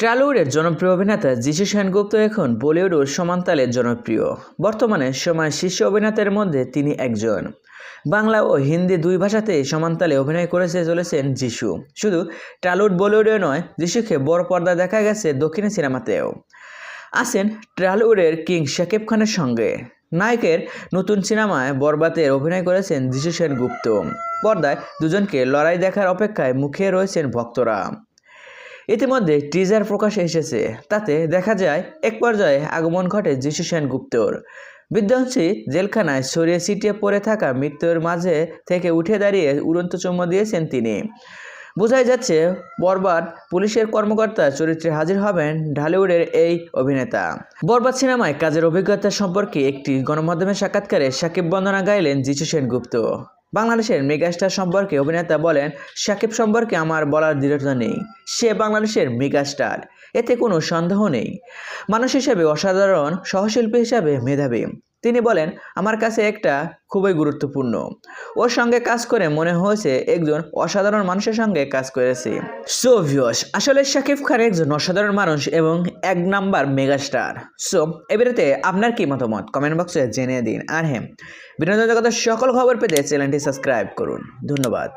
টলিউডের জনপ্রিয় অভিনেতা যিশু সেনগুপ্ত এখন বলিউডের সমানতালে জনপ্রিয়। বর্তমানে সময় শীর্ষ অভিনেতাদের মধ্যে তিনি একজন। বাংলা ও হিন্দি দুই ভাষাতেই সমানতালে অভিনয় করেছে চলেছেন যিশু। শুধু টলিউড বলিউডে নয়, যিশুকে বড় পর্দায় দেখা গেছে দক্ষিণী সিনেমাতেও। আছেন টলিউডের কিং শাকিব খানের সঙ্গে। নায়কের নতুন সিনেমায় বরবাতের অভিনয় করেছেন যিশু সেনগুপ্ত। পর্দায় দুজনকে লড়াই দেখার অপেক্ষায় মুখিয়ে রয়েছেন ভক্তরা। ইতিমধ্যে টিজার প্রকাশ এসেছে, তাতে দেখা যায় এক পর্যায়ে আগমন ঘটে যিশু সেনগুপ্তর। বিধ্বংসী জেলখানায় ছড়িয়ে ছিটিয়ে পড়ে থাকা মৃত্যুর মাঝে থেকে উঠে দাঁড়িয়ে উড়ন্ত চুম্বন দিয়েছেন তিনি। বোঝাই যাচ্ছে বরবাদ পুলিশের কর্মকর্তা চরিত্রে হাজির হবেন ঢালিউডের এই অভিনেতা। বরবাদ সিনেমায় কাজের অভিজ্ঞতা সম্পর্কে একটি গণমাধ্যমের সাক্ষাৎকারে শাকিব বন্দনা গাইলেন যিশু সেনগুপ্ত। বাংলাদেশের মেগাস্টার সম্পর্কে অভিনেতা বলেন, শাকিব সম্পর্কে আমার বলার দৃঢ়তা নেই। সে বাংলাদেশের মেগাস্টার, এতে কোনো সন্দেহ নেই। মানুষ হিসেবে অসাধারণ, সহশিল্পী হিসাবে মেধাবী। তিনি বলেন, আমার কাছে একটা খুবই গুরুত্বপূর্ণ। ওর সঙ্গে কাজ করে মনে হয়েছে একজন অসাধারণ মানুষের সঙ্গে কাজ করেছি। সো ভিউয়ার্স, আসলে শাকিব খান একজন অসাধারণ মানুষ এবং এক নাম্বার মেগাস্টার। সো এবারেতে আপনার কি মতামত কমেন্ট বক্সে জেনে দিন। আর হ্যাঁ, বিনোদন জগতের সকল খবর পেতে চ্যানেলটি সাবস্ক্রাইব করুন। ধন্যবাদ।